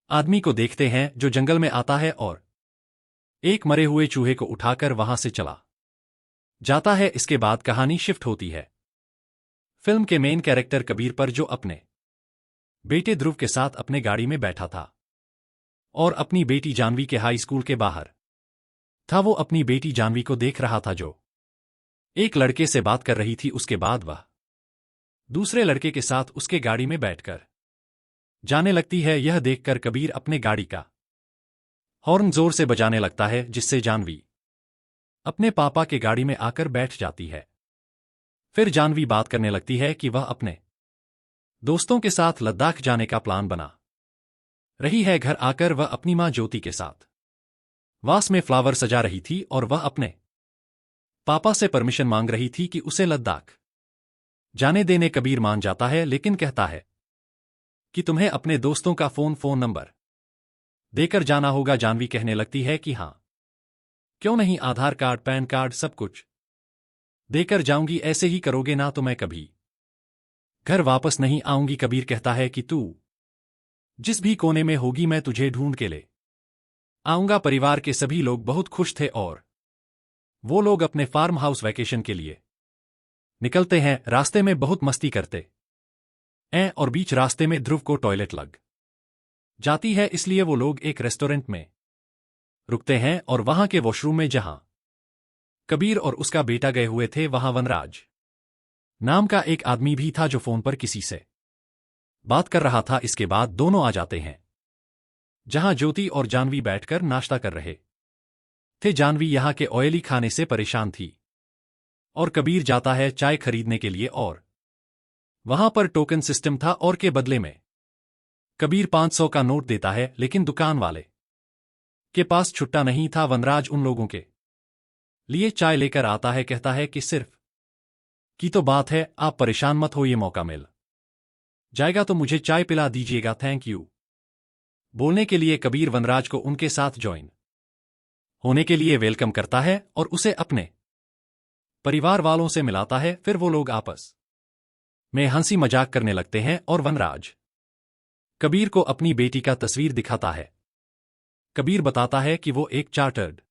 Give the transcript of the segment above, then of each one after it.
आदमी को देखते हैं जो जंगल में आता है और एक मरे हुए चूहे को उठाकर वहां से चला जाता है। इसके बाद कहानी शिफ्ट होती है फिल्म के मेन कैरेक्टर कबीर पर, जो अपने बेटे ध्रुव के साथ अपने गाड़ी में बैठा था और अपनी बेटी जानवी के हाई स्कूल के बाहर था। वो अपनी बेटी जानवी को देख रहा था जो एक लड़के से बात कर रही थी। उसके बाद वह दूसरे लड़के के साथ उसके गाड़ी में बैठकर जाने लगती है। यह देखकर कबीर अपने गाड़ी का हॉर्न जोर से बजाने लगता है, जिससे जानवी अपने पापा के गाड़ी में आकर बैठ जाती है। फिर जानवी बात करने लगती है कि वह अपने दोस्तों के साथ लद्दाख जाने का प्लान बना रही है। घर आकर वह अपनी मां ज्योति के साथ वास में फ्लावर सजा रही थी और वह अपने पापा से परमिशन मांग रही थी कि उसे लद्दाख जाने देने। कबीर मान जाता है, लेकिन कहता है कि तुम्हें अपने दोस्तों का फोन नंबर देकर जाना होगा। जानवी कहने लगती है कि हां, क्यों नहीं, आधार कार्ड, पैन कार्ड, सब कुछ देकर जाऊंगी। ऐसे ही करोगे ना तो मैं कभी घर वापस नहीं आऊंगी। कबीर कहता है कि तू जिस भी कोने में होगी मैं तुझे ढूंढ के ले आऊंगा। परिवार के सभी लोग बहुत खुश थे और वो लोग अपने फार्म हाउस वैकेशन के लिए निकलते हैं। रास्ते में बहुत मस्ती करते हैं और बीच रास्ते में ध्रुव को टॉयलेट लग जाती है, इसलिए वो लोग एक रेस्टोरेंट में रुकते हैं और वहां के वॉशरूम में जहां कबीर और उसका बेटा गए हुए थे, वहां वनराज नाम का एक आदमी भी था जो फोन पर किसी से बात कर रहा था। इसके बाद दोनों आ जाते हैं जहां ज्योति और जानवी बैठकर नाश्ता कर रहे थे। जानवी यहां के ऑयली खाने से परेशान थी और कबीर जाता है चाय खरीदने के लिए और वहां पर टोकन सिस्टम था और के बदले में कबीर 500 का नोट देता है, लेकिन दुकान वाले के पास छुट्टा नहीं था। वनराज उन लोगों के लिए चाय लेकर आता है, कहता है कि सिर्फ की तो बात है, आप परेशान मत हो, ये मौका मिल जाएगा तो मुझे चाय पिला दीजिएगा, थैंक यू। बोलने के लिए कबीर वनराज को उनके साथ ज्वाइन होने के लिए वेलकम करता है और उसे अपने परिवार वालों से मिलाता है। फिर वो लोग आपस में हंसी मजाक करने लगते हैं और वनराज कबीर को अपनी बेटी का तस्वीर दिखाता है। कबीर बताता है कि वो एक चार्टर्ड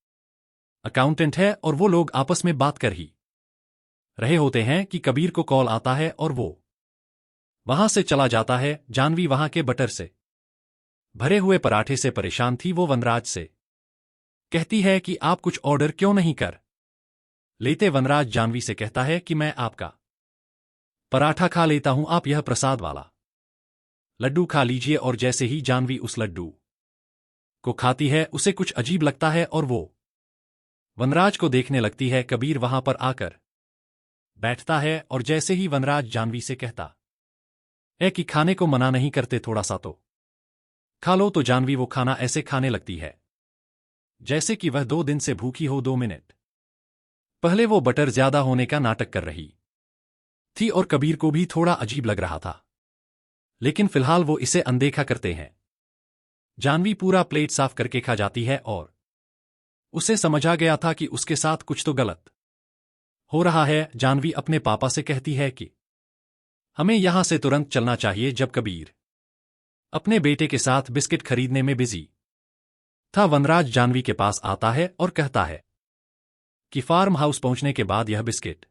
अकाउंटेंट है और वो लोग आपस में बात कर ही रहे होते हैं कि कबीर को कॉल आता है और वो वहां से चला जाता है। जानवी वहां के बटर से भरे हुए पराठे से परेशान थी। वो वनराज से कहती है कि आप कुछ ऑर्डर क्यों नहीं कर लेते। वनराज जानवी से कहता है कि मैं आपका पराठा खा लेता हूं, आप यह प्रसाद वाला लड्डू खा लीजिए। और जैसे ही जानवी उस लड्डू को खाती है, उसे कुछ अजीब लगता है और वो वनराज को देखने लगती है। कबीर वहां पर आकर बैठता है और जैसे ही वनराज जानवी से कहता है कि खाने को मना नहीं करते, थोड़ा सा तो खा लो, तो जानवी वो खाना ऐसे खाने लगती है जैसे कि वह 2 दिन से भूखी हो। 2 मिनट पहले वो बटर ज्यादा होने का नाटक कर रही थी और कबीर को भी थोड़ा अजीब लग रहा था, लेकिन फिलहाल वो इसे अनदेखा करते हैं। जानवी पूरा प्लेट साफ करके खा जाती है और उसे समझ आ गया था कि उसके साथ कुछ तो गलत हो रहा है। जानवी अपने पापा से कहती है कि हमें यहां से तुरंत चलना चाहिए। जब कबीर अपने बेटे के साथ बिस्किट खरीदने में बिजी था, वनराज जानवी के पास आता है और कहता है कि फार्म हाउस पहुंचने के बाद यह बिस्किट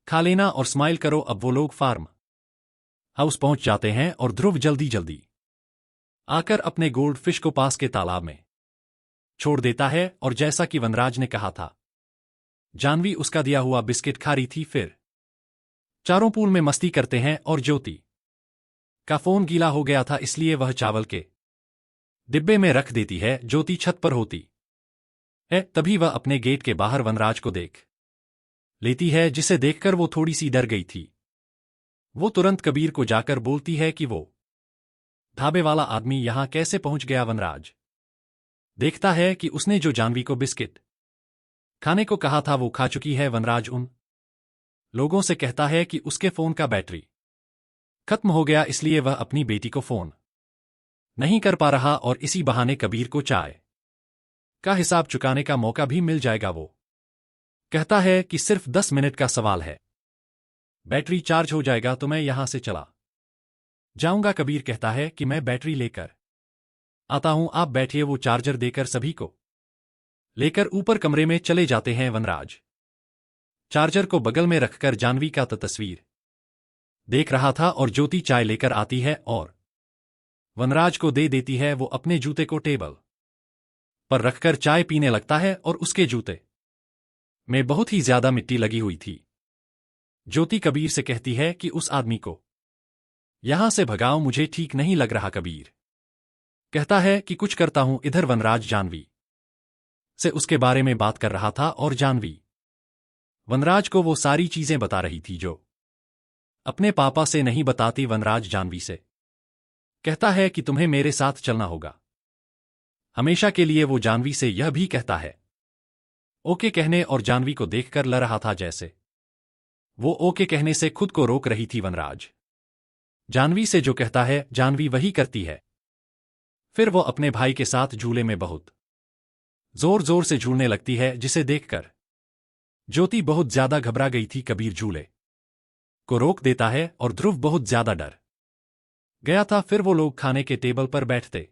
खा लेना और स्माइल करो। अब वो लोग फार्म हाउस पहुंच जाते हैं और ध्रुव जल्दी जल्दी आकर अपने गोल्ड फिश को पास के तालाब में छोड़ देता है और जैसा कि वनराज ने कहा था, जानवी उसका दिया हुआ बिस्किट खा रही थी। फिर चारों पूल में मस्ती करते हैं और ज्योति का फोन गीला हो गया था, इसलिए वह चावल के डिब्बे में रख देती है। ज्योति छत पर होती है, तभी वह अपने गेट के बाहर वनराज को देख लेती है, जिसे देखकर वो थोड़ी सी डर गई थी। वो तुरंत कबीर को जाकर बोलती है कि वो ढाबे वाला आदमी यहां कैसे पहुंच गया। वनराज देखता है कि उसने जो जानवी को बिस्किट खाने को कहा था वो खा चुकी है। वनराज उन लोगों से कहता है कि उसके फोन का बैटरी खत्म हो गया, इसलिए वह अपनी बेटी को फोन नहीं कर पा रहा और इसी बहाने कबीर को चाय का हिसाब चुकाने का मौका भी मिल जाएगा। वो कहता है कि सिर्फ 10 मिनट का सवाल है, बैटरी चार्ज हो जाएगा तो मैं यहां से चला जाऊंगा। कबीर कहता है कि मैं बैटरी लेकर आता हूं, आप बैठिए। वो चार्जर देकर सभी को लेकर ऊपर कमरे में चले जाते हैं वनराज। चार्जर को बगल में रखकर जाह्नवी का तस्वीर देख रहा था और ज्योति चाय लेकर आती है और वनराज को दे देती है। वो अपने जूते को टेबल पर रखकर चाय पीने लगता है और उसके जूते में बहुत ही ज्यादा मिट्टी लगी हुई थी। ज्योति कबीर से कहती है कि उस आदमी को यहां से भगाओ, मुझे ठीक नहीं लग रहा। कबीर कहता है कि कुछ करता हूं। इधर वनराज जाह्नवी से उसके बारे में बात कर रहा था और जाह्नवी वनराज को वो सारी चीजें बता रही थी जो अपने पापा से नहीं बताती। वनराज जाह्नवी से कहता है कि तुम्हें मेरे साथ चलना होगा हमेशा के लिए। वो जाह्नवी से यह भी कहता है ओके कहने और जाह्नवी को देखकर लग रहा था जैसे वो ओके कहने से खुद को रोक रही थी। वनराज जाह्नवी से जो कहता है जाह्नवी वही करती है। फिर वो अपने भाई के साथ झूले में बहुत जोर जोर से झूलने लगती है, जिसे देखकर ज्योति बहुत ज्यादा घबरा गई थी। कबीर झूले को रोक देता है और ध्रुव बहुत ज्यादा डर गया था। फिर वो लोग खाने के टेबल पर बैठते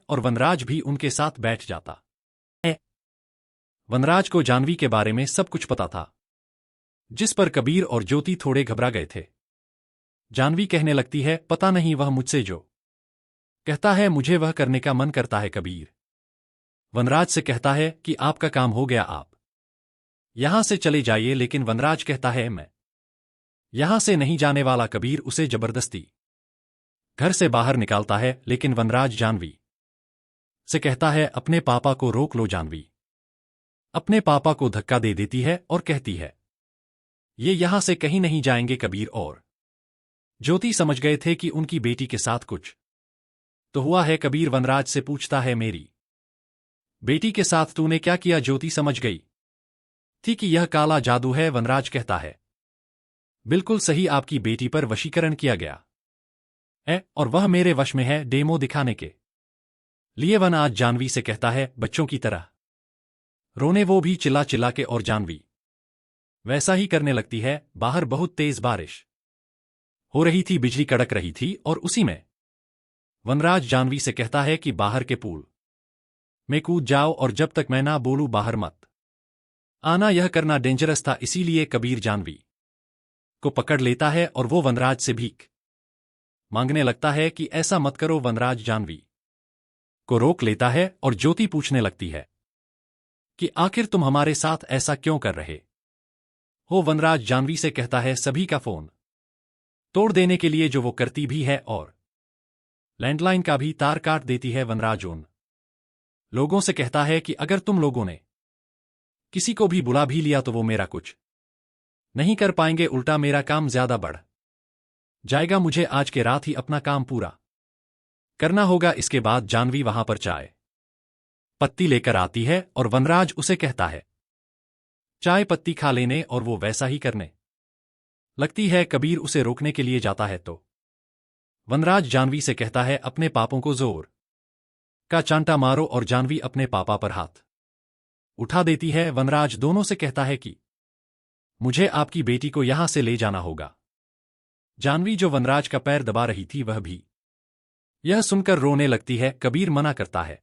और वनराज भी उनके साथ बैठ जाता। वनराज को जाह्नवी के बारे में सब कुछ पता था, जिस पर कबीर और ज्योति थोड़े घबरा गए थे। जाह्नवी कहने लगती है पता नहीं वह मुझसे जो कहता है मुझे वह करने का मन करता है। कबीर वनराज से कहता है कि आपका काम हो गया, आप यहां से चले जाइए। लेकिन वनराज कहता है मैं यहां से नहीं जाने वाला। कबीर उसे जबरदस्ती घर से बाहर निकालता है, लेकिन वनराज जाह्नवी से कहता है अपने पापा को रोक लो। जाह्नवी अपने पापा को धक्का दे देती है और कहती है ये यहां से कहीं नहीं जाएंगे। कबीर और ज्योति समझ गए थे कि उनकी बेटी के साथ कुछ तो हुआ है। कबीर वनराज से पूछता है मेरी बेटी के साथ तूने क्या किया? ज्योति समझ गई थी कि यह काला जादू है। वनराज कहता है बिल्कुल सही, आपकी बेटी पर वशीकरण किया गया है और वह मेरे वश में है डेमो दिखाने के लिए। वन आज जाह्नवी से कहता है बच्चों की तरह रोने, वो भी चिल्ला चिल्ला के, और जाह्नवी वैसा ही करने लगती है। बाहर बहुत तेज बारिश हो रही थी, बिजली कड़क रही थी और उसी में वनराज जाह्नवी से कहता है कि बाहर के पूल में कूद जाओ और जब तक मैं ना बोलूं बाहर मत आना। यह करना डेंजरस था, इसीलिए कबीर जाह्नवी को पकड़ लेता है और वो वनराज से भीख मांगने लगता है कि ऐसा मत करो। वनराज जाह्नवी को रोक लेता है और ज्योति पूछने लगती है कि आखिर तुम हमारे साथ ऐसा क्यों कर रहे हो? वनराज जाह्नवी से कहता है सभी का फोन तोड़ देने के लिए, जो वो करती भी है, और लैंडलाइन का भी तार काट देती है। वनराज उन लोगों से कहता है कि अगर तुम लोगों ने किसी को भी बुला भी लिया तो वो मेरा कुछ नहीं कर पाएंगे, उल्टा मेरा काम ज्यादा बढ़ जाएगा। मुझे आज के रात ही अपना काम पूरा करना होगा। इसके बाद जाह्नवी वहां पर चाय पत्ती लेकर आती है और वनराज उसे कहता है चाय पत्ती खा लेने, और वो वैसा ही करने लगती है। कबीर उसे रोकने के लिए जाता है तो वनराज जाह्नवी से कहता है अपने पापों को जोर का चांटा मारो, और जाह्नवी अपने पापा पर हाथ उठा देती है। वनराज दोनों से कहता है कि मुझे आपकी बेटी को यहां से ले जाना होगा। जाह्नवी जो वनराज का पैर दबा रही थी वह भी यह सुनकर रोने लगती है। कबीर मना करता है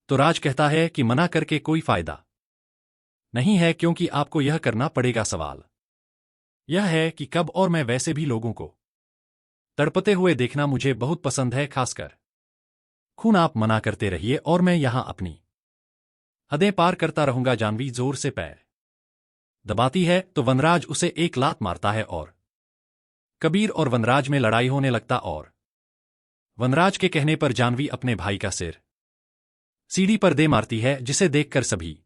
तो राज कहता है कि मना करके कोई फायदा नहीं है, क्योंकि आपको यह करना पड़ेगा। सवाल यह है कि कब, और मैं वैसे भी लोगों को तड़पते हुए देखना मुझे बहुत पसंद है, खासकर खून। आप मना करते रहिए और मैं यहां अपनी हदें पार करता रहूंगा। जाह्नवी जोर से पैर दबाती है तो वनराज उसे एक लात मारता है और कबीर और वनराज में लड़ाई होने लगता, और वनराज के कहने पर जाह्नवी अपने भाई का सिर सीढ़ी पर दे मारती है, जिसे देखकर सभी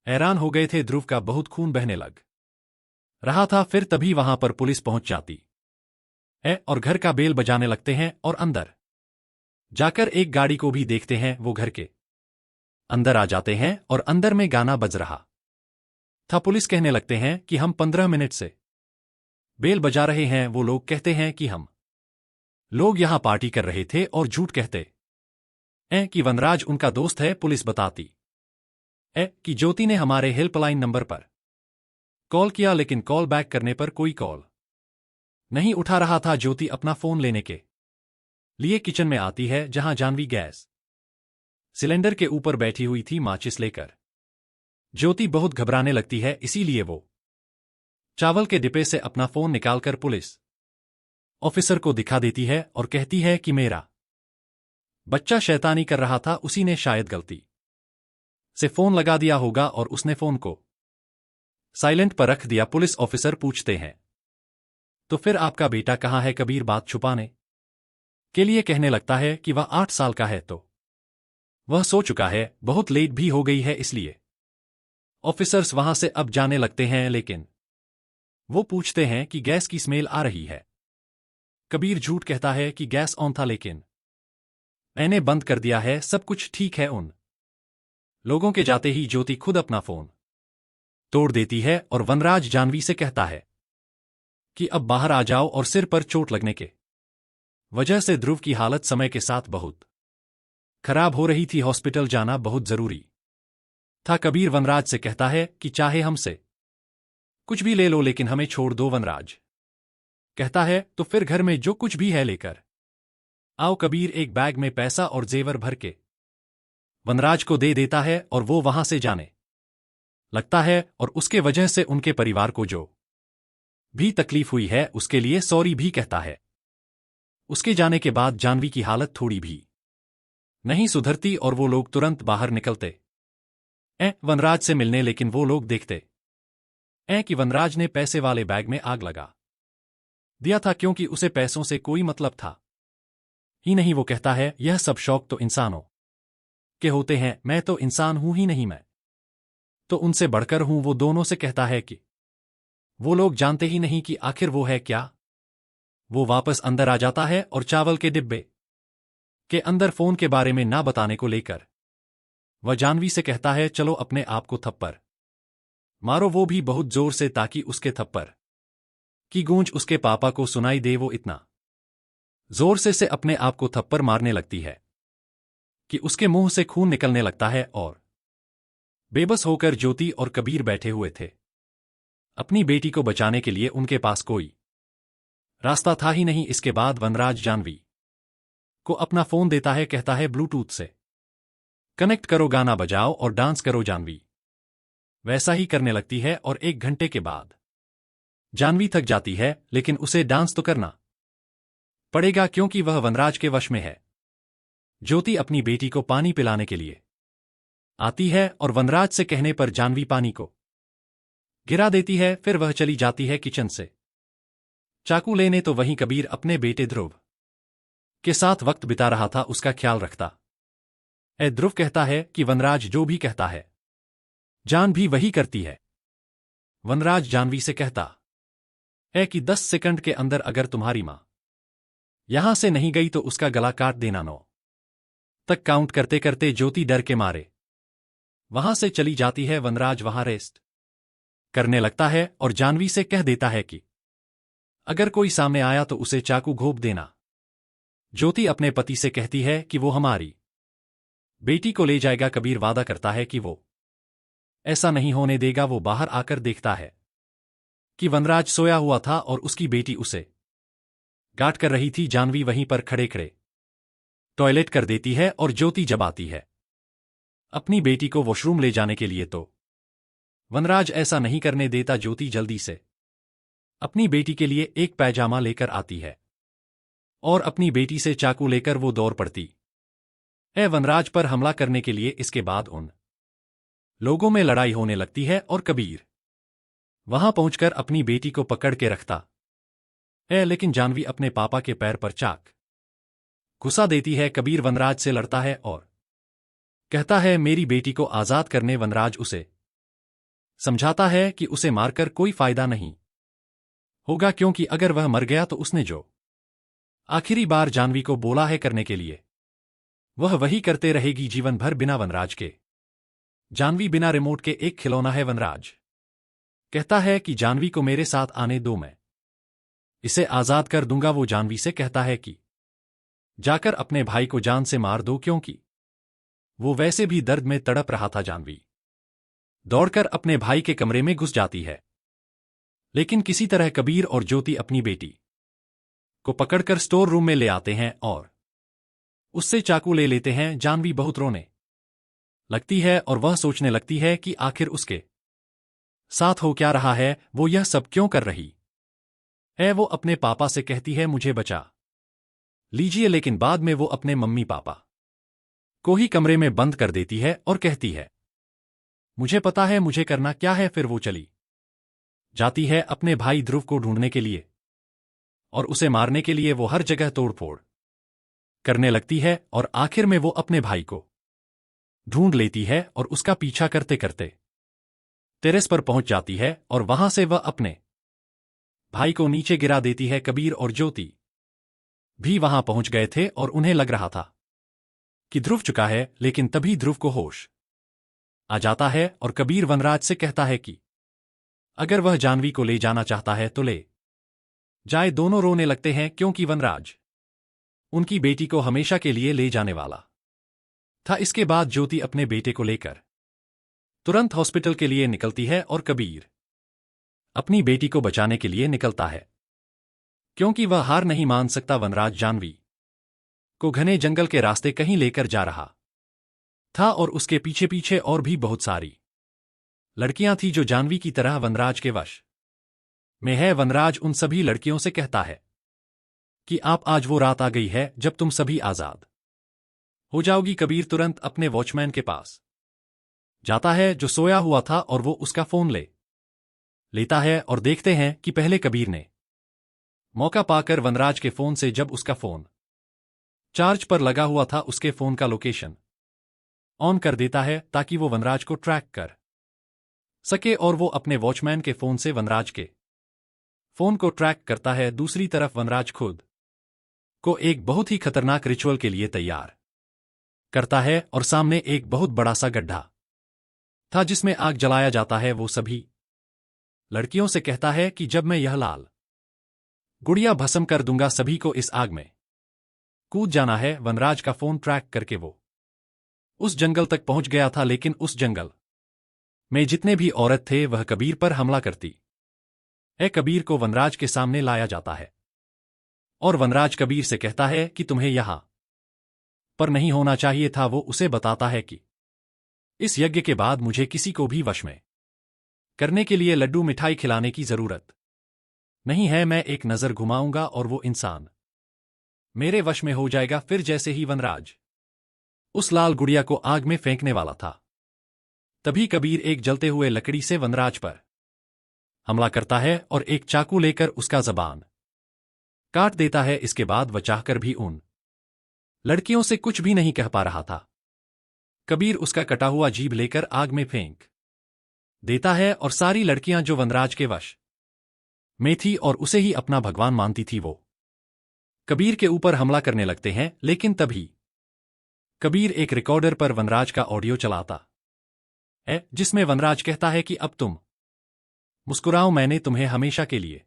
हैरान हो गए थे। ध्रुव का बहुत खून बहने लग रहा था। फिर तभी वहां पर पुलिस पहुंच जाती है और घर का बेल बजाने लगते हैं, और अंदर जाकर एक गाड़ी को भी देखते हैं। वो घर के अंदर आ जाते हैं और अंदर में गाना बज रहा था। पुलिस कहने लगते हैं कि हम 15 मिनट से बेल बजा रहे हैं। वो लोग कहते हैं कि हम लोग यहां पार्टी कर रहे थे और झूठ कहते हैं कि वनराज उनका दोस्त है। पुलिस बताती है कि ज्योति ने हमारे हेल्पलाइन नंबर पर कॉल किया, लेकिन कॉल बैक करने पर कोई कॉल नहीं उठा रहा था। ज्योति अपना फोन लेने के लिए किचन में आती है जहां जानवी गैस सिलेंडर के ऊपर बैठी हुई थी माचिस लेकर। ज्योति बहुत घबराने लगती है, इसीलिए वो चावल के डिब्बे से अपना फोन निकालकर पुलिस ऑफिसर को दिखा देती है और कहती है कि मेरा बच्चा शैतानी कर रहा था, उसी ने शायद गलती से फोन लगा दिया होगा और उसने फोन को साइलेंट पर रख दिया। पुलिस ऑफिसर पूछते हैं, तो फिर आपका बेटा कहाँ है? कबीर बात छुपाने के लिए कहने लगता है कि वह 8 साल का है, तो वह सो चुका है, बहुत लेट भी हो गई है, इसलिए ऑफिसर्स वहां से अब जाने लगते हैं। लेकिन वो पूछते हैं कि गैस की स्मेल आ रही है। कबीर झूठ कहता है कि गैस ऑन था, लेकिन मैंने बंद कर दिया है, सब कुछ ठीक है। उन लोगों के जाते ही ज्योति खुद अपना फोन तोड़ देती है और वनराज जानवी से कहता है कि अब बाहर आ जाओ, और सिर पर चोट लगने के वजह से ध्रुव की हालत समय के साथ बहुत खराब हो रही थी, हॉस्पिटल जाना बहुत जरूरी था। कबीर वनराज से कहता है कि चाहे हमसे कुछ भी ले लो, लेकिन हमें छोड़ दो। वनराज कहता है तो फिर घर में जो कुछ भी है लेकर आओ। कबीर एक बैग में पैसा और जेवर भर के वनराज को दे देता है और वो वहां से जाने लगता है, और उसके वजह से उनके परिवार को जो भी तकलीफ हुई है उसके लिए सॉरी भी कहता है। उसके जाने के बाद जानवी की हालत थोड़ी भी नहीं सुधरती और वो लोग तुरंत बाहर निकलते वनराज से मिलने, लेकिन वो लोग देखते कि वनराज ने पैसे वाले बैग में आग लगा दिया था, क्योंकि उसे पैसों से कोई मतलब था ही नहीं। वो कहता है यह सब शौक तो इंसानों के होते हैं, मैं तो इंसान हूं ही नहीं, मैं तो उनसे बढ़कर हूं। वो दोनों से कहता है कि वो लोग जानते ही नहीं कि आखिर वो है क्या। वो वापस अंदर आ जाता है और चावल के डिब्बे के अंदर फोन के बारे में ना बताने को लेकर वह जानवी से कहता है चलो अपने आप को थप्पड़ मारो, वो भी बहुत जोर से, ताकि उसके थप्पड़ की गूंज उसके पापा को सुनाई दे। वो इतना जोर से अपने आप को थप्पड़ मारने लगती है कि उसके मुंह से खून निकलने लगता है, और बेबस होकर ज्योति और कबीर बैठे हुए थे। अपनी बेटी को बचाने के लिए उनके पास कोई रास्ता था ही नहीं। इसके बाद वनराज जानवी को अपना फोन देता है, कहता है ब्लूटूथ से कनेक्ट करो, गाना बजाओ और डांस करो। जानवी वैसा ही करने लगती है और 1 घंटे के बाद जानवी थक जाती है, लेकिन उसे डांस तो करना पड़ेगा क्योंकि वह वनराज के वश में है। ज्योति अपनी बेटी को पानी पिलाने के लिए आती है और वनराज से कहने पर जानवी पानी को गिरा देती है। फिर वह चली जाती है किचन से चाकू लेने, तो वहीं कबीर अपने बेटे ध्रुव के साथ वक्त बिता रहा था, उसका ख्याल रखता ध्रुव कहता है कि वनराज जो भी कहता है जान भी वही करती है। वनराज जानवी से कहता है कि 10 सेकंड के अंदर अगर तुम्हारी मां यहां से नहीं गई तो उसका गला काट देना। 9 तक काउंट करते करते ज्योति डर के मारे वहां से चली जाती है। वनराज वहां रेस्ट करने लगता है और जानवी से कह देता है कि अगर कोई सामने आया तो उसे चाकू घोंप देना। ज्योति अपने पति से कहती है कि वो हमारी बेटी को ले जाएगा। कबीर वादा करता है कि वो ऐसा नहीं होने देगा। वो बाहर आकर देखता है कि वनराज सोया हुआ था और उसकी बेटी उसे गांठ कर रही थी। जानवी वहीं पर खड़े खड़े टॉयलेट कर देती है और ज्योति जब आती है अपनी बेटी को वॉशरूम ले जाने के लिए, तो वनराज ऐसा नहीं करने देता। ज्योति जल्दी से अपनी बेटी के लिए एक पैजामा लेकर आती है और अपनी बेटी से चाकू लेकर वो दौड़ पड़ती है वनराज पर हमला करने के लिए। इसके बाद उन लोगों में लड़ाई होने लगती है और कबीर वहां पहुंचकर अपनी बेटी को पकड़ के रखता है, लेकिन जानवी अपने पापा के पैर पर चाक घुसा देती है। कबीर वनराज से लड़ता है और कहता है मेरी बेटी को आजाद करने। वनराज उसे समझाता है कि उसे मारकर कोई फायदा नहीं होगा, क्योंकि अगर वह मर गया तो उसने जो आखिरी बार जानवी को बोला है करने के लिए वह वही करते रहेगी जीवन भर बिना वनराज के। जानवी बिना रिमोट के एक खिलौना है। वनराज कहता है कि जानवी को मेरे साथ आने दो, मैं इसे आजाद कर दूंगा। वो जानवी से कहता है कि जाकर अपने भाई को जान से मार दो, क्योंकि वो वैसे भी दर्द में तड़प रहा था। जानवी दौड़कर अपने भाई के कमरे में घुस जाती है, लेकिन किसी तरह कबीर और ज्योति अपनी बेटी को पकड़कर स्टोर रूम में ले आते हैं और उससे चाकू ले लेते हैं। जानवी बहुत रोने लगती है और वह सोचने लगती है कि आखिर उसके साथ हो क्या रहा है, वो यह सब क्यों कर रही है। वो अपने पापा से कहती है मुझे बचा लीजिए, लेकिन बाद में वो अपने मम्मी पापा को ही कमरे में बंद कर देती है और कहती है मुझे पता है मुझे करना क्या है। फिर वो चली जाती है अपने भाई ध्रुव को ढूंढने के लिए और उसे मारने के लिए वो हर जगह तोड़फोड़ करने लगती है और आखिर में वो अपने भाई को ढूंढ लेती है और उसका पीछा करते करते टेरेस पर पहुंच जाती है और वहां से वह अपने भाई को नीचे गिरा देती है। कबीर और ज्योति भी वहां पहुंच गए थे और उन्हें लग रहा था कि ध्रुव चुका है, लेकिन तभी ध्रुव को होश आ जाता है और कबीर वनराज से कहता है कि अगर वह जानवी को ले जाना चाहता है तो ले जाए। दोनों रोने लगते हैं क्योंकि वनराज उनकी बेटी को हमेशा के लिए ले जाने वाला था। इसके बाद ज्योति अपने बेटे को लेकर तुरंत हॉस्पिटल के लिए निकलती है और कबीर अपनी बेटी को बचाने के लिए निकलता है क्योंकि वह हार नहीं मान सकता। वनराज जानवी को घने जंगल के रास्ते कहीं लेकर जा रहा था और उसके पीछे पीछे और भी बहुत सारी लड़कियां थीं जो जानवी की तरह वनराज के वश में है। वनराज उन सभी लड़कियों से कहता है कि आप आज वो रात आ गई है जब तुम सभी आजाद हो जाओगी। कबीर तुरंत अपने वॉचमैन के पास जाता है जो सोया हुआ था और वो उसका फोन लेता है और देखते हैं कि पहले कबीर ने मौका पाकर वनराज के फोन से, जब उसका फोन चार्ज पर लगा हुआ था, उसके फोन का लोकेशन ऑन कर देता है ताकि वो वनराज को ट्रैक कर सके और वो अपने वॉचमैन के फोन से वनराज के फोन को ट्रैक करता है। दूसरी तरफ वनराज खुद को एक बहुत ही खतरनाक रिचुअल के लिए तैयार करता है और सामने एक बहुत बड़ा सा गड्ढा था जिसमें आग जलाया जाता है। वो सभी लड़कियों से कहता है कि जब मैं यह लाल गुड़िया भस्म कर दूंगा सभी को इस आग में कूद जाना है। वनराज का फोन ट्रैक करके वो उस जंगल तक पहुंच गया था, लेकिन उस जंगल में जितने भी औरत थे वह कबीर पर हमला करती है। कबीर को वनराज के सामने लाया जाता है और वनराज कबीर से कहता है कि तुम्हें यहां पर नहीं होना चाहिए था। वो उसे बताता है कि इस यज्ञ के बाद मुझे किसी को भी वश में करने के लिए लड्डू मिठाई खिलाने की जरूरत नहीं है। मैं एक नजर घुमाऊंगा और वो इंसान मेरे वश में हो जाएगा। फिर जैसे ही वनराज उस लाल गुड़िया को आग में फेंकने वाला था, तभी कबीर एक जलते हुए लकड़ी से वनराज पर हमला करता है और एक चाकू लेकर उसका जबान काट देता है। इसके बाद वह चाहकर भी उन लड़कियों से कुछ भी नहीं कह पा रहा था। कबीर उसका कटा हुआ जीभ लेकर आग में फेंक देता है और सारी लड़कियां जो वनराज के वश में थी और उसे ही अपना भगवान मानती थी, वो कबीर के ऊपर हमला करने लगते हैं। लेकिन तभी कबीर एक रिकॉर्डर पर वनराज का ऑडियो चलाता है जिसमें वनराज कहता है कि अब तुम मुस्कुराओ, मैंने तुम्हें हमेशा के लिए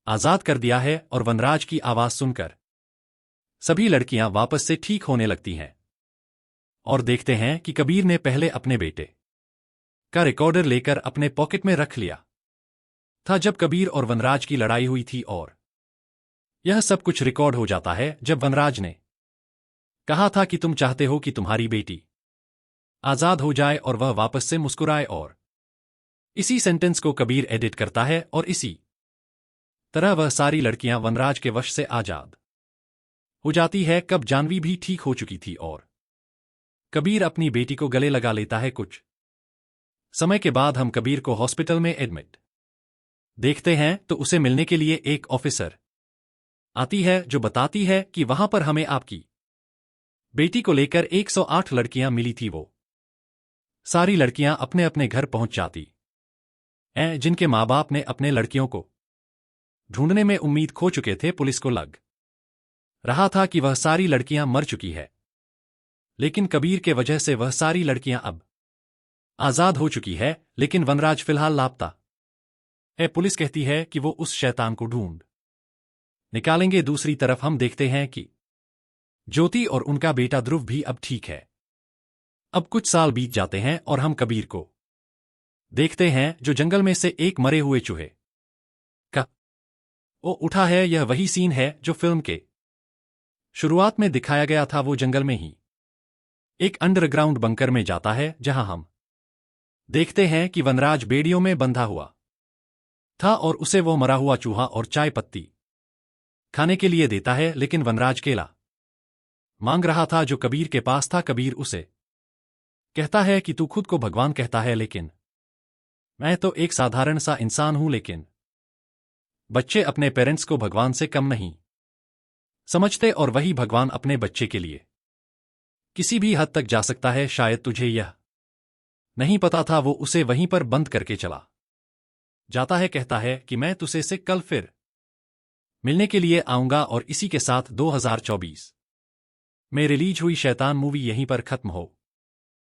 आजाद कर दिया है। और वनराज की आवाज सुनकर सभी लड़कियां वापस से ठीक होने लगती हैं और देखते हैं कि कबीर ने पहले अपने बेटे का रिकॉर्डर लेकर अपने पॉकेट में रख लिया था जब कबीर और वनराज की लड़ाई हुई थी, और यह सब कुछ रिकॉर्ड हो जाता है जब वनराज ने कहा था कि तुम चाहते हो कि तुम्हारी बेटी आजाद हो जाए और वह वापस से मुस्कुराए, और इसी सेंटेंस को कबीर एडिट करता है और इसी तरह वह सारी लड़कियां वनराज के वश से आजाद हो जाती है। कब जानवी भी ठीक हो चुकी थी और कबीर अपनी बेटी को गले लगा लेता है। कुछ समय के बाद हम कबीर को हॉस्पिटल में एडमिट देखते हैं तो उसे मिलने के लिए एक ऑफिसर आती है जो बताती है कि वहां पर हमें आपकी बेटी को लेकर 108 लड़कियां मिली थी। वो सारी लड़कियां अपने अपने घर पहुंच जाती हैं जिनके माँ बाप ने अपने लड़कियों को ढूंढने में उम्मीद खो चुके थे। पुलिस को लग रहा था कि वह सारी लड़कियां मर चुकी है, लेकिन कबीर के वजह से वह सारी लड़कियां अब आजाद हो चुकी है। लेकिन वनराज फिलहाल लापता है। पुलिस कहती है कि वो उस शैतान को ढूंढ निकालेंगे। दूसरी तरफ हम देखते हैं कि ज्योति और उनका बेटा ध्रुव भी अब ठीक है। अब कुछ साल बीत जाते हैं और हम कबीर को देखते हैं जो जंगल में से एक मरे हुए चूहे का वो उठा है। यह वही सीन है जो फिल्म के शुरुआत में दिखाया गया था वो जंगल में ही एक अंडरग्राउंड बंकर में जाता है, जहां हम देखते हैं कि वनराज बेड़ियों में बंधा हुआ था और उसे वो मरा हुआ चूहा और चाय पत्ती खाने के लिए देता है, लेकिन वनराज केला मांग रहा था जो कबीर के पास था। कबीर उसे कहता है कि तू खुद को भगवान कहता है, लेकिन मैं तो एक साधारण सा इंसान हूं। लेकिन बच्चे अपने पेरेंट्स को भगवान से कम नहीं समझते, और वही भगवान अपने बच्चे के लिए किसी भी हद तक जा सकता है। शायद तुझे यह नहीं पता था। वो उसे वहीं पर बंद करके चला जाता है, कहता है कि मैं तुझे से कल फिर मिलने के लिए आऊंगा। और इसी के साथ 2024 में रिलीज हुई शैतान मूवी यहीं पर खत्म हो